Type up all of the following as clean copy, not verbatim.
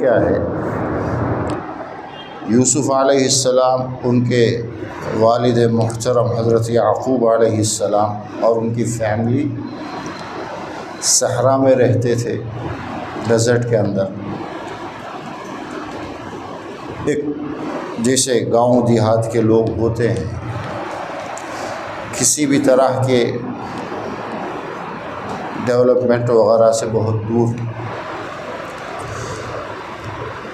کیا ہے، یوسف علیہ السلام ان کے والد محترم حضرت یعقوب علیہ السلام اور ان کی فیملی صحرا میں رہتے تھے، ڈیزرٹ کے اندر. ایک جیسے گاؤں دیہات کے لوگ ہوتے ہیں، کسی بھی طرح کے ڈیولپمنٹ وغیرہ سے بہت دور.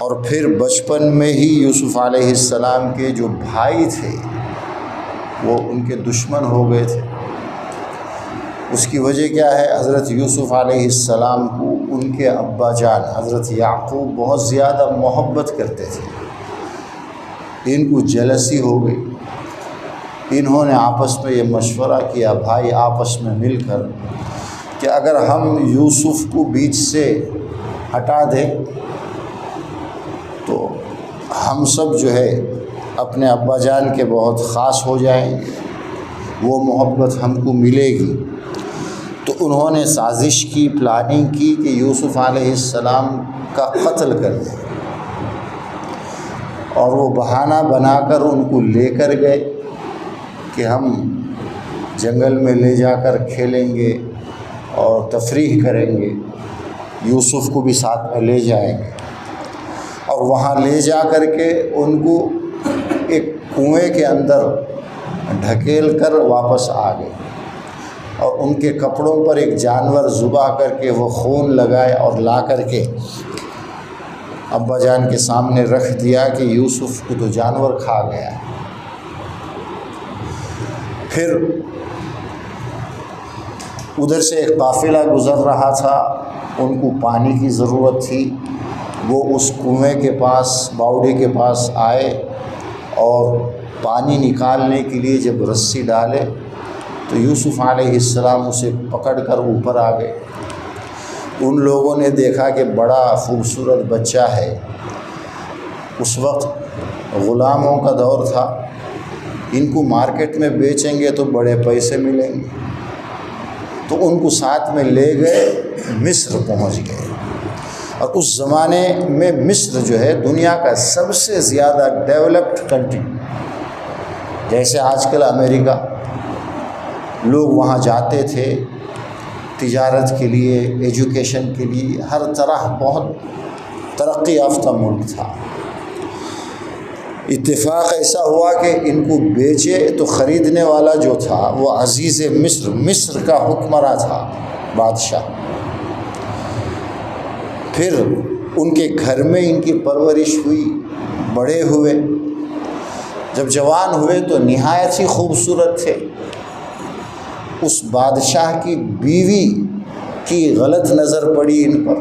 اور پھر بچپن میں ہی یوسف علیہ السلام کے جو بھائی تھے وہ ان کے دشمن ہو گئے تھے. اس کی وجہ کیا ہے، حضرت یوسف علیہ السلام کو ان کے ابا جان حضرت یعقوب بہت زیادہ محبت کرتے تھے. ان کو جلسی ہو گئی. انہوں نے آپس میں یہ مشورہ کیا، بھائی آپس میں مل کر، کہ اگر ہم یوسف کو بیچ سے ہٹا دیں تو ہم سب جو ہے اپنے ابا جان کے بہت خاص ہو جائیں گے، وہ محبت ہم کو ملے گی. تو انہوں نے سازش کی، پلاننگ کی کہ یوسف علیہ السلام کا قتل کر دیں، اور وہ بہانہ بنا کر ان کو لے کر گئے کہ ہم جنگل میں لے جا کر کھیلیں گے اور تفریح کریں گے، یوسف کو بھی ساتھ میں لے جائیں گے. اور وہاں لے جا کر کے ان کو ایک کنویں کے اندر ڈھکیل کر واپس آ گئے، اور ان کے کپڑوں پر ایک جانور ذبح کر کے وہ خون لگائے اور لا کر کے ابا جان کے سامنے رکھ دیا کہ یوسف کو تو جانور کھا گیا. پھر ادھر سے ایک قافلہ گزر رہا تھا، ان کو پانی کی ضرورت تھی. وہ اس کنویں کے پاس، باوڑی کے پاس آئے، اور پانی نکالنے کے لیے جب رسی ڈالے تو یوسف علیہ السلام اسے پکڑ کر اوپر آ گئے. ان لوگوں نے دیکھا کہ بڑا خوبصورت بچہ ہے. اس وقت غلاموں کا دور تھا، ان کو مارکیٹ میں بیچیں گے تو بڑے پیسے ملیں گے. تو ان کو ساتھ میں لے گئے، مصر پہنچ گئے. اور اس زمانے میں مصر جو ہے دنیا کا سب سے زیادہ ڈیولپڈ کنٹری، جیسے آج کل امریکہ، لوگ وہاں جاتے تھے تجارت کے لیے، ایجوکیشن کے لیے، ہر طرح بہت ترقی یافتہ ملک تھا. اتفاق ایسا ہوا کہ ان کو بیچے تو خریدنے والا جو تھا وہ عزیز مصر، مصر کا حکمراں تھا، بادشاہ. پھر ان کے گھر میں ان کی پرورش ہوئی، بڑے ہوئے. جب جوان ہوئے تو نہایت ہی خوبصورت تھے. اس بادشاہ کی بیوی کی غلط نظر پڑی ان پر،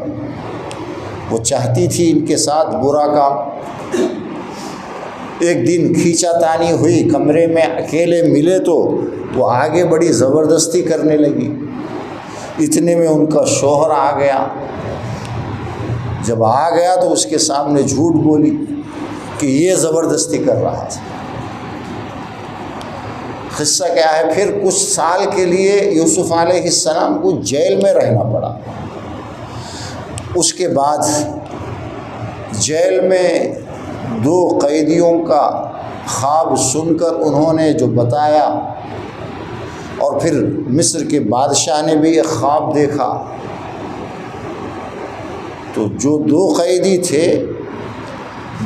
وہ چاہتی تھی ان کے ساتھ برا کام. ایک دن کھینچا تانی ہوئی، کمرے میں اکیلے ملے تو وہ آگے بڑی زبردستی کرنے لگی. اتنے میں ان کا شوہر آ گیا. جب آ گیا تو اس کے سامنے جھوٹ بولی کہ یہ زبردستی کر رہا تھا. قصہ کیا ہے، پھر کچھ سال کے لیے یوسف علیہ السلام کو جیل میں رہنا پڑا. اس کے بعد جیل میں 2 قیدیوں کا خواب سن کر انہوں نے جو بتایا، اور پھر مصر کے بادشاہ نے بھی ایک خواب دیکھا. تو جو 2 قیدی تھے،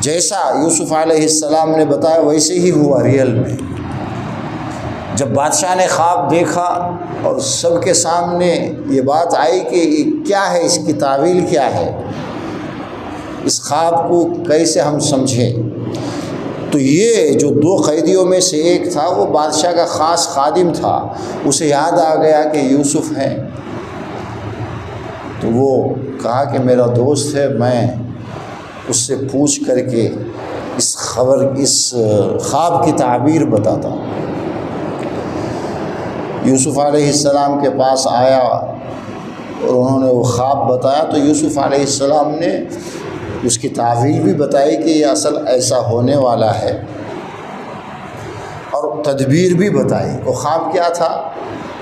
جیسا یوسف علیہ السلام نے بتایا ویسے ہی ہوا ریئل میں. جب بادشاہ نے خواب دیکھا اور سب کے سامنے یہ بات آئی کہ یہ کیا ہے، اس کی تعویل کیا ہے، اس خواب کو کیسے ہم سمجھیں، تو یہ جو 2 قیدیوں میں سے ایک تھا وہ بادشاہ کا خاص خادم تھا. اسے یاد آ گیا کہ یوسف ہیں، تو وہ کہا کہ میرا دوست ہے، میں اس سے پوچھ کر کے اس خواب کی تعبیر بتاتا ہوں. یوسف علیہ السلام کے پاس آیا اور انہوں نے وہ خواب بتایا، تو یوسف علیہ السلام نے اس کی تعبیر بھی بتائی کہ یہ اصل ایسا ہونے والا ہے، اور تدبیر بھی بتائی. وہ خواب کیا تھا،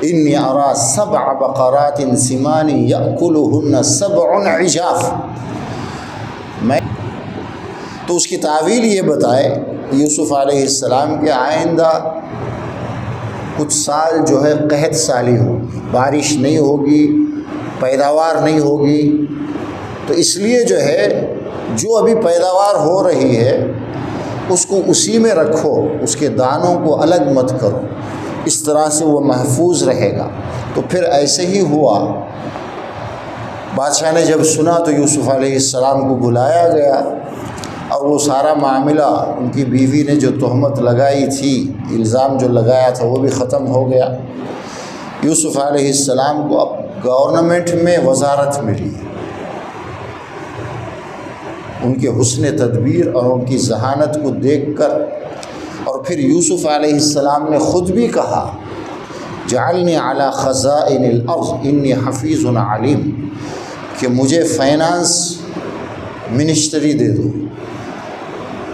انی ارا 7 بقرات سمان یأکلہن 7 عجاف. میں تو اس کی تعویل یہ بتائے یوسف علیہ السلام کے آئندہ کچھ سال جو ہے قحط سالی ہوگی، بارش نہیں ہوگی، پیداوار نہیں ہوگی، تو اس لیے جو ہے جو ابھی پیداوار ہو رہی ہے اس کو اسی میں رکھو، اس کے دانوں کو الگ مت کرو، اس طرح سے وہ محفوظ رہے گا۔ تو پھر ایسے ہی ہوا۔ بادشاہ نے جب سنا تو یوسف علیہ السلام کو بلایا گیا اور وہ سارا معاملہ، ان کی بیوی نے جو تہمت لگائی تھی، الزام جو لگایا تھا، وہ بھی ختم ہو گیا۔ یوسف علیہ السلام کو اب گورنمنٹ میں وزارت ملی۔ ان کے حسن تدبیر اور ان کی ذہانت کو دیکھ کر، اور پھر یوسف علیہ السلام نے خود بھی کہا جعلنی علی خزائن الارض انی حفیظ علیم، کہ مجھے فائنانس منسٹری دے دو۔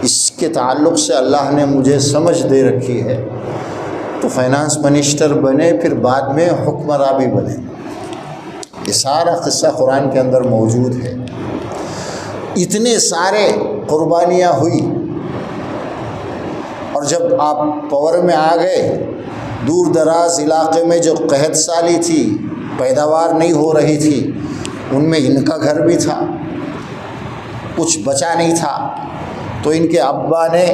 اس کے تعلق سے اللہ نے مجھے سمجھ دے رکھی ہے، تو فائنانس منسٹر بنے، پھر بعد میں حکمراں بھی بنے۔ یہ سارا قصہ قرآن کے اندر موجود ہے۔ اتنے سارے قربانیاں ہوئی، اور جب آپ پاور میں آ گئے، دور دراز علاقے میں جو قحط سالی تھی، پیداوار نہیں ہو رہی تھی، ان میں ان کا گھر بھی تھا، کچھ بچا نہیں تھا، تو ان کے ابا نے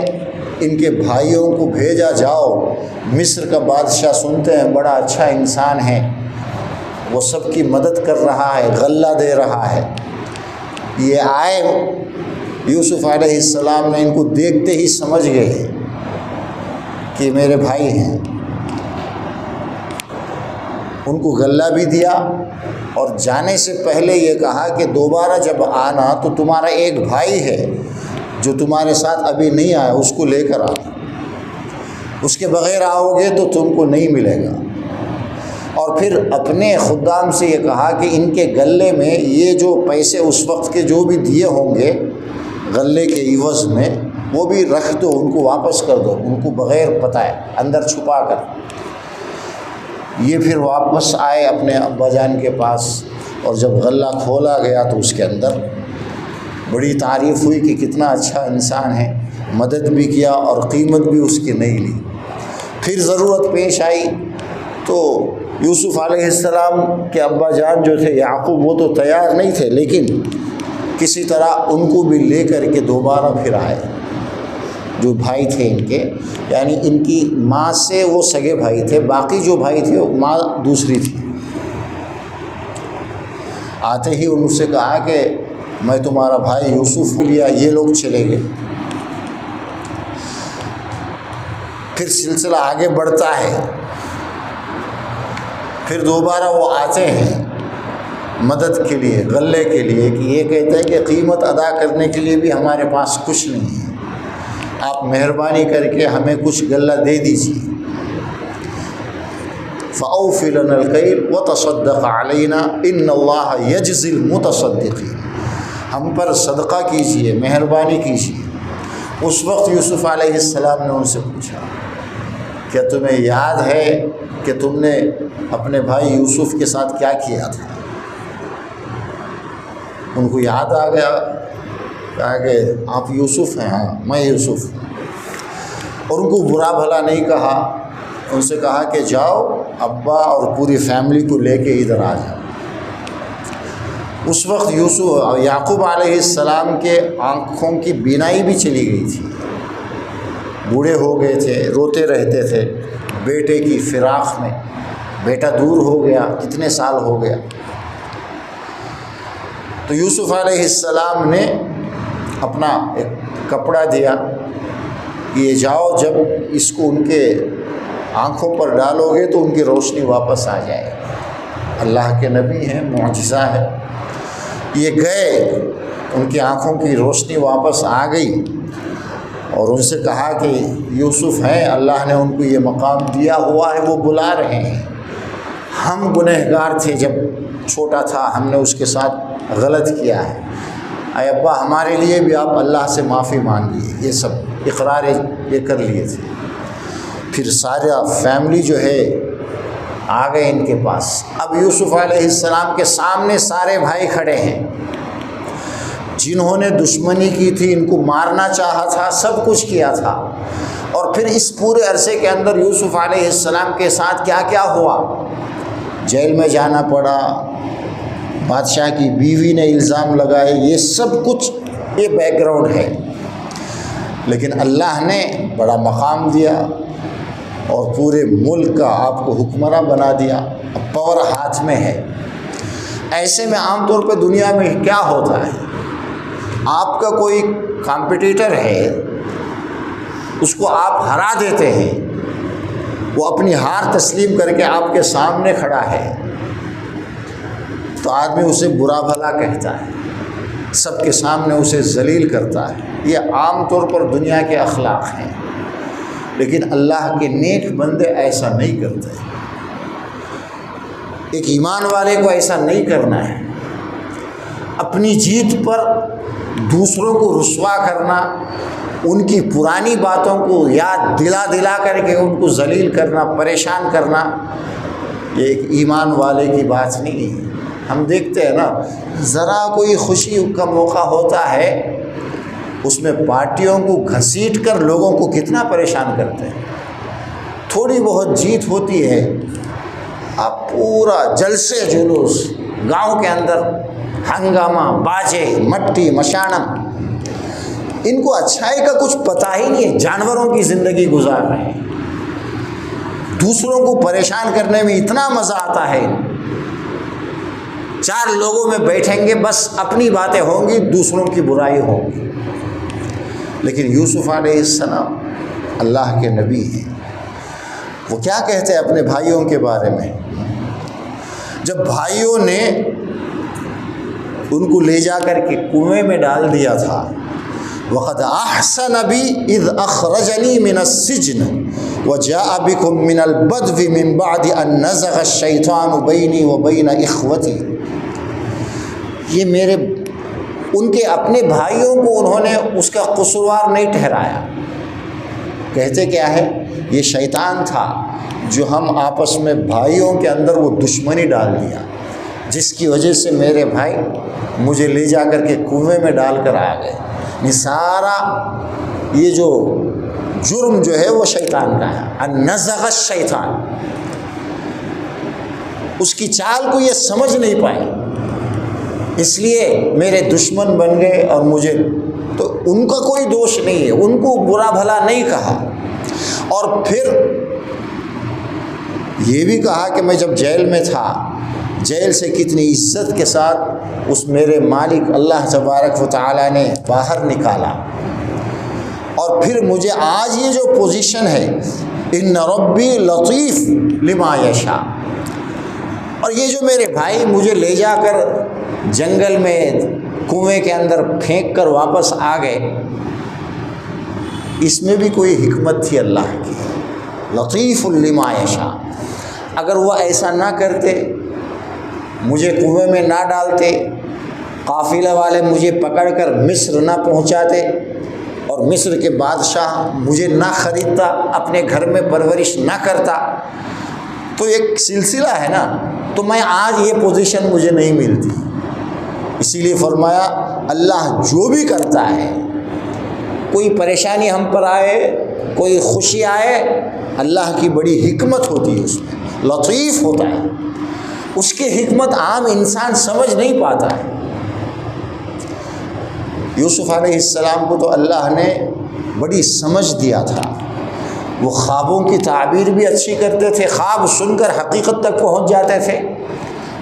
ان کے بھائیوں کو بھیجا، جاؤ مصر کا بادشاہ سنتے ہیں بڑا اچھا انسان ہے، وہ سب کی مدد کر رہا ہے، غلہ دے رہا ہے۔ یہ آئے، یوسف علیہ السلام نے ان کو دیکھتے ہی سمجھ گئے کہ میرے بھائی ہیں، ان کو غلہ بھی دیا، اور جانے سے پہلے یہ کہا کہ دوبارہ جب آنا تو تمہارا ایک بھائی ہے جو تمہارے ساتھ ابھی نہیں آیا، اس کو لے کر آنا، اس کے بغیر آؤ گے تو تم کو نہیں ملے گا۔ اور پھر اپنے خدام سے یہ کہا کہ ان کے غلے میں یہ جو پیسے اس وقت کے جو بھی دیے ہوں گے غلے کے عوض میں، وہ بھی رکھ دو، ان کو واپس کر دو، ان کو بغیر بتائے اندر چھپا کر۔ یہ پھر واپس آئے اپنے ابا جان کے پاس، اور جب غلہ کھولا گیا تو اس کے اندر بڑی تعریف ہوئی کہ کتنا اچھا انسان ہے، مدد بھی کیا اور قیمت بھی اس کی نہیں لی۔ پھر ضرورت پیش آئی تو یوسف علیہ السلام کے ابا جان جو تھے یعقوب، وہ تو تیار نہیں تھے، لیکن کسی طرح ان کو بھی لے کر کے دوبارہ پھر آئے، جو بھائی تھے ان کے، یعنی ان کی ماں سے وہ سگے بھائی تھے، باقی جو بھائی تھے وہ ماں دوسری تھی۔ آتے ہی ان سے کہا کہ میں تمہارا بھائی یوسف کو لیا، یہ لوگ چلے گئے۔ پھر سلسلہ آگے بڑھتا ہے، پھر دوبارہ وہ آتے ہیں مدد کے لیے، غلے کے لیے، کہ یہ کہتے ہیں کہ قیمت ادا کرنے کے لیے بھی ہمارے پاس کچھ نہیں ہے، آپ مہربانی کر کے ہمیں کچھ غلہ دے دیجیے۔ فَأَوْفِ لَنَا الْكَيْلَ وَتَصَدَّقْ عَلَيْنَا إِنَّ اللَّهَ يَجْزِي الْمُتَصَدِّقِينَ، ہم پر صدقہ کیجیے، مہربانی کیجیے۔ اس وقت یوسف علیہ السلام نے ان سے پوچھا کیا تمہیں یاد ہے کہ تم نے اپنے بھائی یوسف کے ساتھ کیا کیا تھا؟ ان کو یاد آ گیا، کہا کہ آپ یوسف ہیں؟ ہاں میں یوسف ہوں۔ اور ان کو برا بھلا نہیں کہا، ان سے کہا کہ جاؤ ابا اور پوری فیملی کو لے کے ادھر آ جاؤ۔ اس وقت یوسف یعقوب علیہ السلام کے آنکھوں کی بینائی بھی چلی گئی تھی، بوڑھے ہو گئے تھے، روتے رہتے تھے بیٹے کی فراق میں، بیٹا دور ہو گیا، کتنے سال ہو گیا۔ تو یوسف علیہ السلام نے اپنا ایک کپڑا دیا، یہ جاؤ جب اس کو ان کے آنکھوں پر ڈالو گے تو ان کی روشنی واپس آ جائے۔ اللہ کے نبی ہیں، معجزہ ہے۔ یہ گئے، ان کی آنکھوں کی روشنی واپس آ گئی، اور ان سے کہا کہ یوسف ہیں، اللہ نے ان کو یہ مقام دیا ہوا ہے، وہ بلا رہے ہیں۔ ہم گنہگار تھے، جب چھوٹا تھا ہم نے اس کے ساتھ غلط کیا ہے، اے ابا ہمارے لیے بھی آپ اللہ سے معافی مانگیے۔ یہ سب اقرار یہ کر لیے تھے۔ پھر سارا فیملی جو ہے آ گئے ان کے پاس۔ اب یوسف علیہ السلام کے سامنے سارے بھائی کھڑے ہیں، جنہوں نے دشمنی کی تھی ان کو مارنا چاہا تھا، سب کچھ کیا تھا، اور پھر اس پورے عرصے کے اندر یوسف علیہ السلام کے ساتھ کیا کیا ہوا؟ جیل میں جانا پڑا، بادشاہ کی بیوی نے الزام لگائے، یہ سب کچھ یہ بیک گراؤنڈ ہے، لیکن اللہ نے بڑا مقام دیا اور پورے ملک کا آپ کو حکمراں بنا دیا، پاور ہاتھ میں ہے۔ ایسے میں عام طور پہ دنیا میں کیا ہوتا ہے، آپ کا کوئی کمپٹیٹر ہے، اس کو آپ ہرا دیتے ہیں، وہ اپنی ہار تسلیم کر کے آپ کے سامنے کھڑا ہے تو آدمی اسے برا بھلا کہتا ہے، سب کے سامنے اسے ذلیل کرتا ہے۔ یہ عام طور پر دنیا کے اخلاق ہیں، لیکن اللہ کے نیک بندے ایسا نہیں کرتے۔ ایک ایمان والے کو ایسا نہیں کرنا ہے۔ اپنی جیت پر دوسروں کو رسوا کرنا، ان کی پرانی باتوں کو یاد دلا کر کے ان کو ذلیل کرنا، پریشان کرنا، یہ ایک ایمان والے کی بات نہیں ہے۔ ہم دیکھتے ہیں نا، ذرا کوئی خوشی کا موقع ہوتا ہے، اس میں پارٹیوں کو گھسیٹ کر لوگوں کو کتنا پریشان کرتے ہیں۔ تھوڑی بہت جیت ہوتی ہے، آپ پورا جلسے جلوس، گاؤں کے اندر ہنگامہ، باجے، مٹی مشانم، ان کو اچھائی کا کچھ پتہ ہی نہیں ہے، جانوروں کی زندگی گزار رہے ہیں۔ دوسروں کو پریشان کرنے میں اتنا مزہ آتا ہے، چار لوگوں میں بیٹھیں گے، بس اپنی باتیں ہوں گی، دوسروں کی برائی ہوگی۔ لیکن یوسف علیہ السلام اللہ کے نبی ہیں، وہ کیا کہتے ہیں اپنے بھائیوں کے بارے میں؟ جب بھائیوں نے ان کو لے جا کر کے کنویں میں ڈال دیا تھا، وَقَدْ أَحْسَنَ بِي إِذْ أَخْرَجَنِي مِنَ السِّجْنِ وَجَاءَ بِكُم مِّنَ الْبَدْوِ مِن بَعْدِ أَن نَزَغَ الشَّيْطَانُ بَيْنِي وَبَيْنَ إِخْوَتِي۔ یہ میرے ان کے اپنے بھائیوں کو انہوں نے اس کا قصوروار نہیں ٹھہرایا۔ کہتے کیا ہے، یہ شیطان تھا جو ہم آپس میں بھائیوں کے اندر وہ دشمنی ڈال دیا، جس کی وجہ سے میرے بھائی مجھے لے جا کر کے کنویں میں ڈال کر آ گئے۔ سارا یہ جو جرم جو ہے وہ شیطان کا ہے، النزغ الشیطان۔ اس کی چال کو یہ سمجھ نہیں پائے، اس لیے میرے دشمن بن گئے، اور مجھے تو ان کا کوئی دوش نہیں ہے، ان کو برا بھلا نہیں کہا۔ اور پھر یہ بھی کہا کہ میں جب جیل میں تھا، جیل سے کتنی عزت کے ساتھ اس میرے مالک اللہ تبارک و تعالیٰ نے باہر نکالا، اور پھر مجھے آج یہ جو پوزیشن ہے، ان ربی لطیف لما یشاء۔ اور یہ جو میرے بھائی مجھے لے جا کر جنگل میں کنویں کے اندر پھینک کر واپس آ گئے، اس میں بھی کوئی حکمت تھی اللہ کی، لطیف لما یشاء۔ اگر وہ ایسا نہ کرتے، مجھے کنویں میں نہ ڈالتے، قافلہ والے مجھے پکڑ کر مصر نہ پہنچاتے، اور مصر کے بادشاہ مجھے نہ خریدتا، اپنے گھر میں پرورش نہ کرتا، تو ایک سلسلہ ہے نا، تو میں آج یہ پوزیشن مجھے نہیں ملتی۔ اسی لیے فرمایا اللہ جو بھی کرتا ہے، کوئی پریشانی ہم پر آئے، کوئی خوشی آئے، اللہ کی بڑی حکمت ہوتی ہے، اس میں لطیف ہوتا ہے، اس کی حکمت عام انسان سمجھ نہیں پاتا ہے۔ یوسف علیہ السلام کو تو اللہ نے بڑی سمجھ دیا تھا، وہ خوابوں کی تعبیر بھی اچھی کرتے تھے، خواب سن کر حقیقت تک پہنچ جاتے تھے،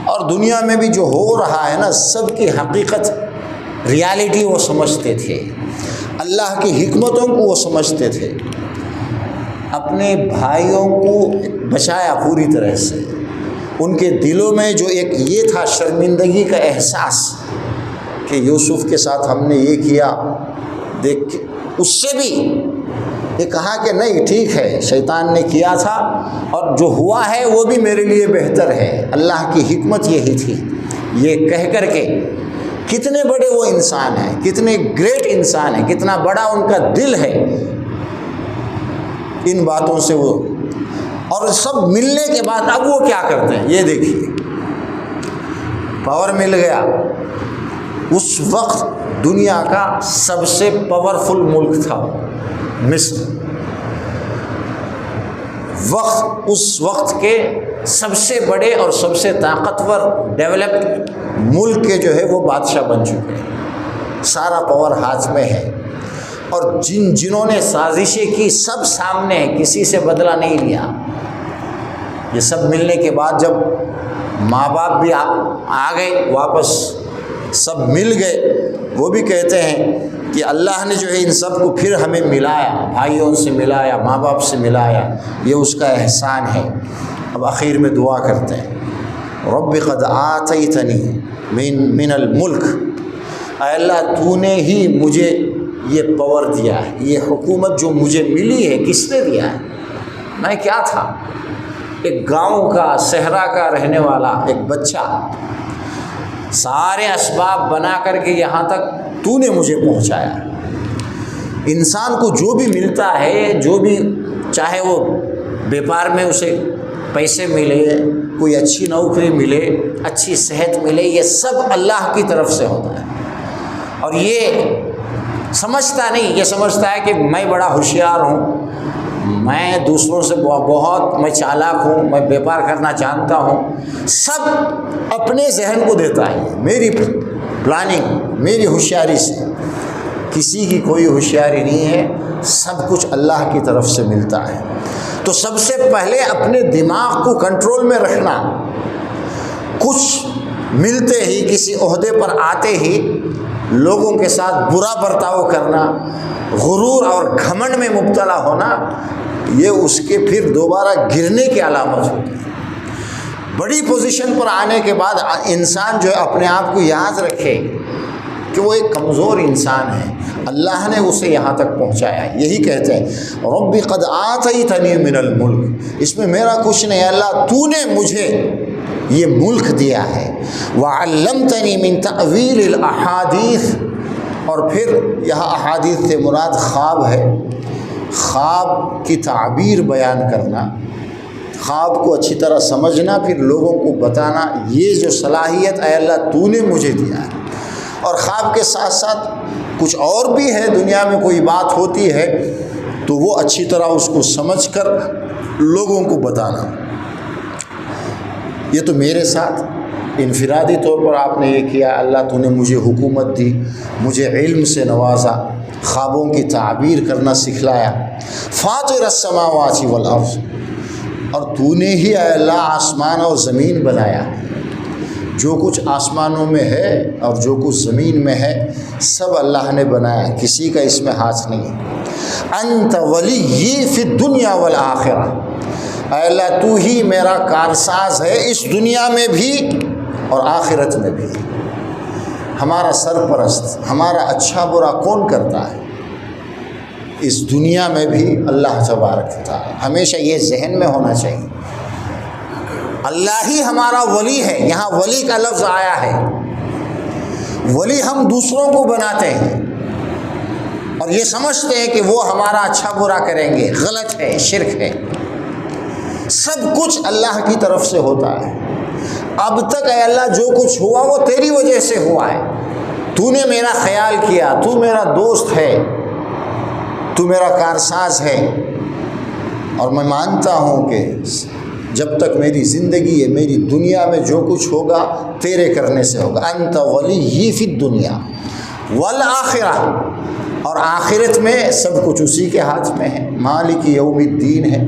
اور دنیا میں بھی جو ہو رہا ہے نا، سب کی حقیقت، ریالٹی وہ سمجھتے تھے، اللہ کی حکمتوں کو وہ سمجھتے تھے۔ اپنے بھائیوں کو بچایا پوری طرح سے، ان کے دلوں میں جو ایک یہ تھا شرمندگی کا احساس کہ یوسف کے ساتھ ہم نے یہ کیا، دیکھ اس سے بھی یہ کہا کہ نہیں ٹھیک ہے، شیطان نے کیا تھا، اور جو ہوا ہے وہ بھی میرے لیے بہتر ہے، اللہ کی حکمت یہی تھی۔ یہ کہہ کر کے کتنے بڑے وہ انسان ہیں، کتنے گریٹ انسان ہیں، کتنا بڑا ان کا دل ہے، ان باتوں سے وہ، اور سب ملنے کے بعد اب وہ کیا کرتے ہیں، یہ دیکھیے، پاور مل گیا، اس وقت دنیا کا سب سے پاورفل ملک تھا مصر، اس وقت کے سب سے بڑے اور سب سے طاقتور ڈیولپڈ ملک کے جو ہے وہ بادشاہ بن چکے ہیں، سارا پاور ہاتھ میں ہے، اور جنہوں نے سازشیں کی سب سامنے ہیں، کسی سے بدلہ نہیں لیا۔ یہ سب ملنے کے بعد جب ماں باپ بھی آ گئے واپس، سب مل گئے، وہ بھی کہتے ہیں کہ اللہ نے جو ہے ان سب کو پھر ہمیں ملایا، بھائیوں سے ملایا، ماں باپ سے ملایا، یہ اس کا احسان ہے۔ اب آخر میں دعا کرتے ہیں، رب قد آتیتنی من الملک، اے اللہ تو نے ہی مجھے یہ پاور دیا ہے، یہ حکومت جو مجھے ملی ہے کس نے دیا ہے؟ میں کیا تھا؟ ایک گاؤں کا، صحرا کا رہنے والا ایک بچہ، سارے اسباب بنا کر کے یہاں تک تو نے مجھے پہنچایا۔ انسان کو جو بھی ملتا ہے، جو بھی چاہے وہ بیپار میں اسے پیسے ملے، کوئی اچھی نوکری ملے، اچھی صحت ملے، یہ سب اللہ کی طرف سے ہوتا ہے، اور یہ سمجھتا نہیں، یہ سمجھتا ہے کہ میں بڑا ہوشیار ہوں، میں دوسروں سے بہت میں چالاک ہوں، میں بیپار کرنا جانتا ہوں، سب اپنے ذہن کو دیتا ہے، میری پلاننگ، میری ہوشیاری سے۔ کسی کی کوئی ہوشیاری نہیں ہے، سب کچھ اللہ کی طرف سے ملتا ہے۔ تو سب سے پہلے اپنے دماغ کو کنٹرول میں رکھنا، کچھ ملتے ہی، کسی عہدے پر آتے ہی لوگوں کے ساتھ برا برتاؤ کرنا، غرور اور گھمنڈ میں مبتلا ہونا، یہ اس کے پھر دوبارہ گرنے کی علامت ہوتی ہے۔ بڑی پوزیشن پر آنے کے بعد انسان جو ہے اپنے آپ کو یاد رکھے کہ وہ ایک کمزور انسان ہے، اللہ نے اسے یہاں تک پہنچایا ہے۔ یہی کہتے ہیں رب قد آتیتنی من الملک، اس میں میرا کچھ نہیں، اللہ تو نے مجھے یہ ملک دیا ہے، وعلمتنی من تأویل الاحادیث، اور پھر یہاں احادیث سے مراد خواب ہے، خواب کی تعبیر بیان کرنا، خواب کو اچھی طرح سمجھنا، پھر لوگوں کو بتانا، یہ جو صلاحیت اے اللہ تو نے مجھے دیا ہے۔ اور خواب کے ساتھ ساتھ کچھ اور بھی ہے، دنیا میں کوئی بات ہوتی ہے تو وہ اچھی طرح اس کو سمجھ کر لوگوں کو بتانا۔ یہ تو میرے ساتھ انفرادی طور پر آپ نے یہ کیا، اللہ تو نے مجھے حکومت دی، مجھے علم سے نوازا، خوابوں کی تعبیر کرنا سکھلایا۔ فاطر السماوات والارض، اور تو نے ہی اے اللہ آسمان اور زمین بنایا ہے، جو کچھ آسمانوں میں ہے اور جو کچھ زمین میں ہے سب اللہ نے بنایا، کسی کا اس میں ہاتھ نہیں ہے۔ انت ولی فی الدنیا والآخرہ، اے اللہ تو ہی میرا کارساز ہے اس دنیا میں بھی اور آخرت میں بھی۔ ہمارا سرپرست، ہمارا اچھا برا کون کرتا ہے؟ اس دنیا میں بھی اللہ تبارک و تعالی، ہمیشہ یہ ذہن میں ہونا چاہیے، اللہ ہی ہمارا ولی ہے۔ یہاں ولی کا لفظ آیا ہے، ولی ہم دوسروں کو بناتے ہیں اور یہ سمجھتے ہیں کہ وہ ہمارا اچھا برا کریں گے، غلط ہے، شرک ہے۔ سب کچھ اللہ کی طرف سے ہوتا ہے۔ اب تک اے اللہ جو کچھ ہوا وہ تیری وجہ سے ہوا ہے، تو نے میرا خیال کیا، تو میرا دوست ہے، تو میرا کارساز ہے، اور میں مانتا ہوں کہ جب تک میری زندگی ہے، میری دنیا میں جو کچھ ہوگا تیرے کرنے سے ہوگا۔ انت ولی فی الدنیا والآخرہ، اور آخرت میں سب کچھ اسی کے ہاتھ میں ہے۔ مالک یوم الدین ہے،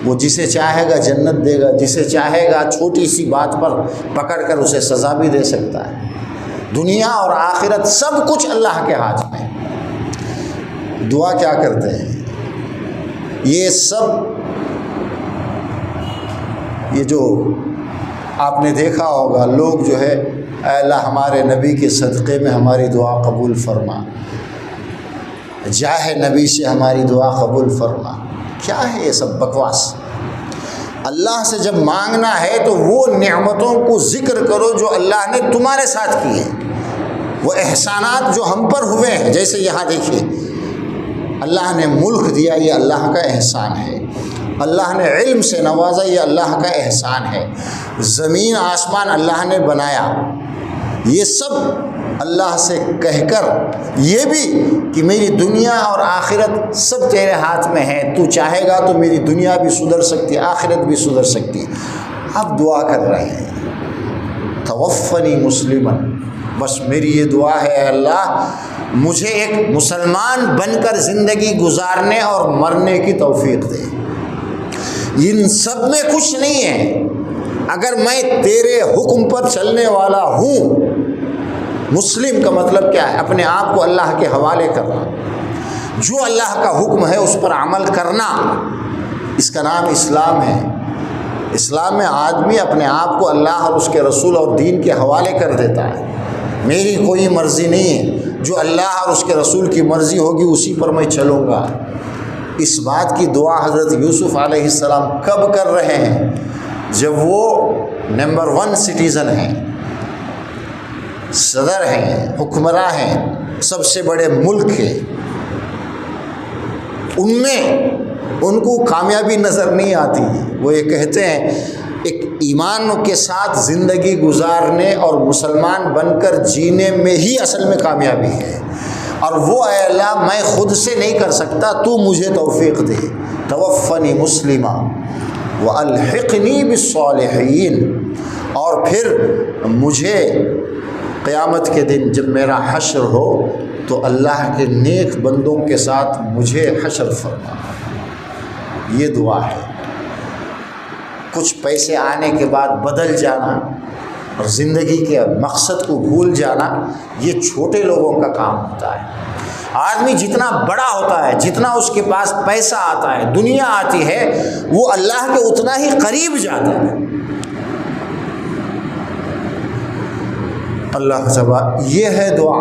وہ جسے چاہے گا جنت دے گا، جسے چاہے گا چھوٹی سی بات پر پکڑ کر اسے سزا بھی دے سکتا ہے۔ دنیا اور آخرت سب کچھ اللہ کے ہاتھ میں۔ دعا کیا کرتے ہیں؟ یہ سب، یہ جو آپ نے دیکھا ہوگا، لوگ جو ہے اے اللہ ہمارے نبی کے صدقے میں ہماری دعا قبول فرما، جاہ نبی سے ہماری دعا قبول فرما، کیا ہے یہ سب بکواس؟ اللہ سے جب مانگنا ہے تو وہ نعمتوں کو ذکر کرو جو اللہ نے تمہارے ساتھ کی ہیں، وہ احسانات جو ہم پر ہوئے ہیں۔ جیسے یہاں دیکھیے، اللہ نے ملک دیا، یہ اللہ کا احسان ہے۔ اللہ نے علم سے نوازا، یہ اللہ کا احسان ہے۔ زمین آسمان اللہ نے بنایا، یہ سب اللہ سے کہہ کر یہ بھی کہ میری دنیا اور آخرت سب تیرے ہاتھ میں ہے، تو چاہے گا تو میری دنیا بھی سدھر سکتی، آخرت بھی سدھر سکتی۔ اب دعا کر رہے ہیں توفنی مسلماً، بس میری یہ دعا ہے اے اللہ مجھے ایک مسلمان بن کر زندگی گزارنے اور مرنے کی توفیق دے۔ ان سب میں کچھ نہیں ہے، اگر میں تیرے حکم پر چلنے والا ہوں۔ مسلم کا مطلب کیا ہے؟ اپنے آپ کو اللہ کے حوالے کرنا، جو اللہ کا حکم ہے اس پر عمل کرنا، اس کا نام اسلام ہے۔ اسلام میں آدمی اپنے آپ کو اللہ اور اس کے رسول اور دین کے حوالے کر دیتا ہے۔ میری کوئی مرضی نہیں ہے، جو اللہ اور اس کے رسول کی مرضی ہوگی اسی پر میں چلوں گا۔ اس بات کی دعا حضرت یوسف علیہ السلام کب کر رہے ہیں؟ جب وہ نمبر 1 سٹیزن ہیں، صدر ہیں، حکمراں ہیں، سب سے بڑے ملک ہیں، ان میں ان کو کامیابی نظر نہیں آتی۔ وہ یہ کہتے ہیں ایک ایمان کے ساتھ زندگی گزارنے اور مسلمان بن کر جینے میں ہی اصل میں کامیابی ہے، اور وہ اے اللہ میں خود سے نہیں کر سکتا، تو مجھے توفیق دے۔ توفنی مسلمہ والحقنی بالصالحین، اور پھر مجھے قیامت کے دن جب میرا حشر ہو تو اللہ کے نیک بندوں کے ساتھ مجھے حشر فرما۔ یہ دعا ہے۔ کچھ پیسے آنے کے بعد بدل جانا اور زندگی کے مقصد کو بھول جانا یہ چھوٹے لوگوں کا کام ہوتا ہے۔ آدمی جتنا بڑا ہوتا ہے، جتنا اس کے پاس پیسہ آتا ہے، دنیا آتی ہے، وہ اللہ کے اتنا ہی قریب جاتا ہے۔ اللہ جواب یہ ہے دعا۔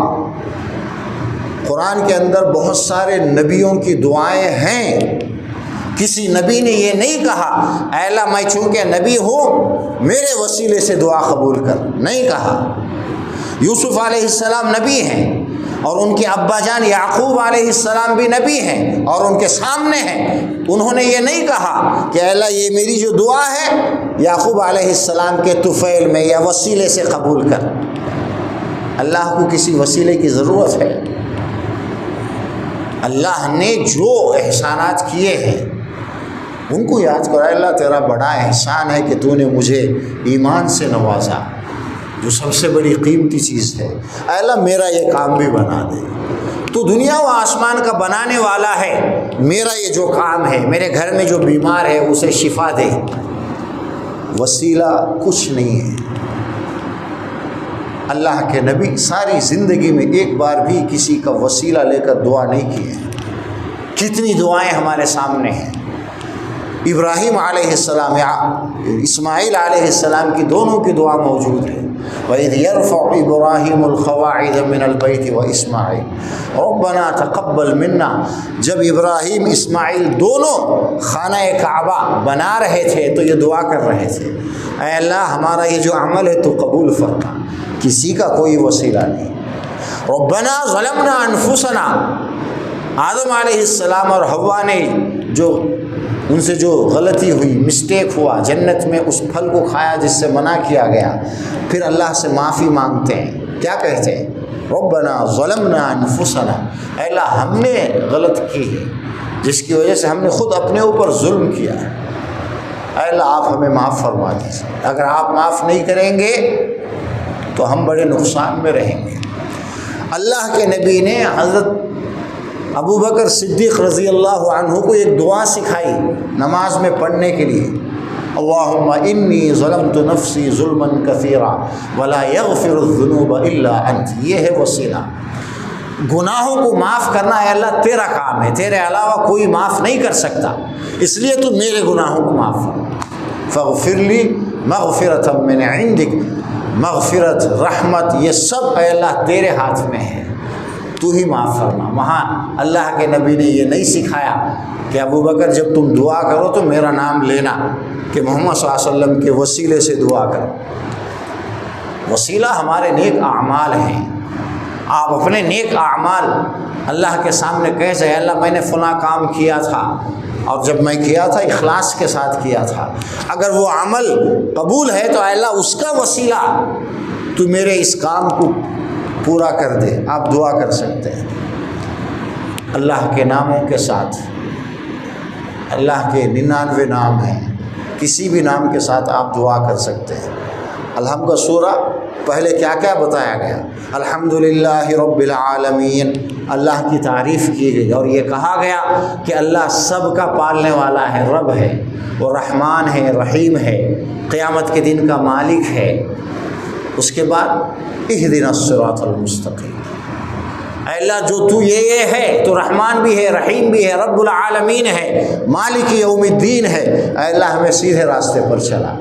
قرآن کے اندر بہت سارے نبیوں کی دعائیں ہیں۔ کسی نبی نے یہ نہیں کہا اے اللہ میں چونکہ نبی ہوں میرے وسیلے سے دعا قبول کر، نہیں کہا۔ یوسف علیہ السلام نبی ہیں، اور ان کے ابا جان یعقوب علیہ السلام بھی نبی ہیں اور ان کے سامنے ہیں۔ انہوں نے یہ نہیں کہا کہ اے اللہ یہ میری جو دعا ہے یعقوب علیہ السلام کے طفیل میں یا وسیلے سے قبول کر۔ اللہ کو کسی وسیلے کی ضرورت ہے؟ اللہ نے جو احسانات کیے ہیں ان کو یاد کرو۔ اللہ تیرا بڑا احسان ہے کہ تو نے مجھے ایمان سے نوازا، جو سب سے بڑی قیمتی چیز ہے۔ اے اللہ میرا یہ کام بھی بنا دے، تو دنیا و آسمان کا بنانے والا ہے، میرا یہ جو کام ہے، میرے گھر میں جو بیمار ہے اسے شفا دے۔ وسیلہ کچھ نہیں ہے۔ اللہ کے نبی ساری زندگی میں ایک بار بھی کسی کا وسیلہ لے کر دعا نہیں کی ہے۔ کتنی دعائیں ہمارے سامنے ہیں۔ ابراہیم علیہ السلام یا اسماعیل علیہ السلام کی دونوں کی دعا موجود ہے۔ وَإِذْ يَرْفَعُ إِبْرَاهِيمُ الْقَوَاعِدَ مِنَ الْبَيْتِ وَإِسْمَاعِيلُ رَبَّنَا تَقَبَّلْ مِنَّا۔ جب ابراہیم اسماعیل دونوں خانہ کعبہ بنا رہے تھے تو یہ دعا کر رہے تھے اے اللہ ہمارا یہ جو عمل ہے تو قبول فرما، کسی کا کوئی وسیلہ نہیں۔ ربنا ظلمنا انفسنا، آدم علیہ السلام اور حوا نے جو ان سے جو غلطی ہوئی، مسٹیک ہوا، جنت میں اس پھل کو کھایا جس سے منع کیا گیا، پھر اللہ سے معافی مانگتے ہیں۔ کیا کہتے ہیں؟ ربنا ظلمنا انفسنا، اے اللہ ہم نے غلط کی ہے جس کی وجہ سے ہم نے خود اپنے اوپر ظلم کیا ہے، اے اللہ آپ ہمیں معاف فرما دیجیے۔ اگر آپ معاف نہیں کریں گے تو ہم بڑے نقصان میں رہیں گے۔ اللہ کے نبی نے حضرت ابو بکر صدیق رضی اللہ عنہ کو ایک دعا سکھائی نماز میں پڑھنے کے لیے، اللہم انی ظلمت نفسی ظلما کثیرا ولا یغفر الذنوب الا انت۔ یہ ہے وسیلہ۔ گناہوں کو معاف کرنا ہے اللہ تیرا کام ہے، تیرے علاوہ کوئی معاف نہیں کر سکتا، اس لیے تو میرے گناہوں کو معاف کر۔ فاغفر لی مغفرۃ من عندک، مغفرت، رحمت، یہ سب اے اللہ تیرے ہاتھ میں ہے، تو ہی معاف فرما۔ وہاں اللہ کے نبی نے یہ نہیں سکھایا کہ ابو بکر جب تم دعا کرو تو میرا نام لینا کہ محمد صلی اللہ علیہ وسلم کے وسیلے سے دعا کرو۔ وسیلہ ہمارے نیک اعمال ہیں۔ آپ اپنے نیک اعمال اللہ کے سامنے کہہ سکیں اللہ میں نے فلاں کام کیا تھا، اور جب میں کیا تھا اخلاص کے ساتھ کیا تھا، اگر وہ عمل قبول ہے تو اے اللہ اس کا وسیلہ تو میرے اس کام کو پورا کر دے، آپ دعا کر سکتے ہیں اللہ کے ناموں کے ساتھ۔ اللہ کے 99 نام ہیں، کسی بھی نام کے ساتھ آپ دعا کر سکتے ہیں۔ الحمد کا سورہ پہلے کیا کیا بتایا گیا؟ الحمدللہ رب العالمین، اللہ کی تعریف کی گئی اور یہ کہا گیا کہ اللہ سب کا پالنے والا ہے، رب ہے، وہ رحمان ہے، رحیم ہے، قیامت کے دن کا مالک ہے۔ اس کے بعد اہدنا الصراط المستقیم، اے اللہ جو تو یہ ہے، تو رحمان بھی ہے، رحیم بھی ہے، رب العالمین ہے، مالک یوم الدین ہے، اے اللہ ہمیں سیدھے راستے پر چلا۔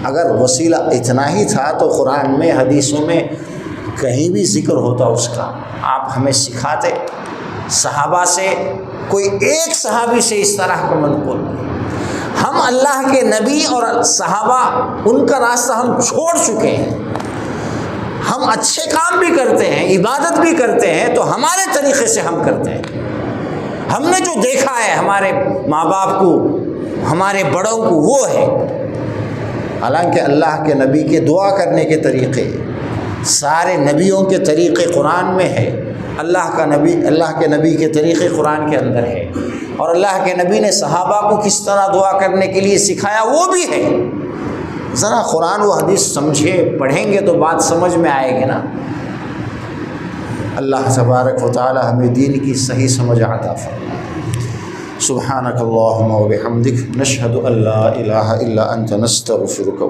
اگر وسیلہ اتنا ہی تھا تو قرآن میں، حدیثوں میں کہیں بھی ذکر ہوتا اس کا، آپ ہمیں سکھاتے۔ صحابہ سے کوئی ایک صحابی سے اس طرح کا منقول، ہم اللہ کے نبی اور صحابہ ان کا راستہ ہم چھوڑ چکے ہیں، ہم اچھے کام بھی کرتے ہیں، عبادت بھی کرتے ہیں، تو ہمارے طریقے سے ہم کرتے ہیں، ہم نے جو دیکھا ہے ہمارے ماں باپ کو، ہمارے بڑوں کو، وہ ہے۔ حالانکہ اللہ کے نبی کے دعا کرنے کے طریقے، سارے نبیوں کے طریقے قرآن میں ہے، اللہ کے نبی کے طریقے قرآن کے اندر ہے، اور اللہ کے نبی نے صحابہ کو کس طرح دعا کرنے کے لیے سکھایا وہ بھی ہے۔ ذرا قرآن و حدیث سمجھے، پڑھیں گے تو بات سمجھ میں آئے گی نا۔ اللہ تبارک و تعالی ہمیں دین کی صحیح سمجھ عطا فرمائے۔ سبحانک اللہم و بحمدک، نشہد ان لا الہ الا انت، نستغفرک۔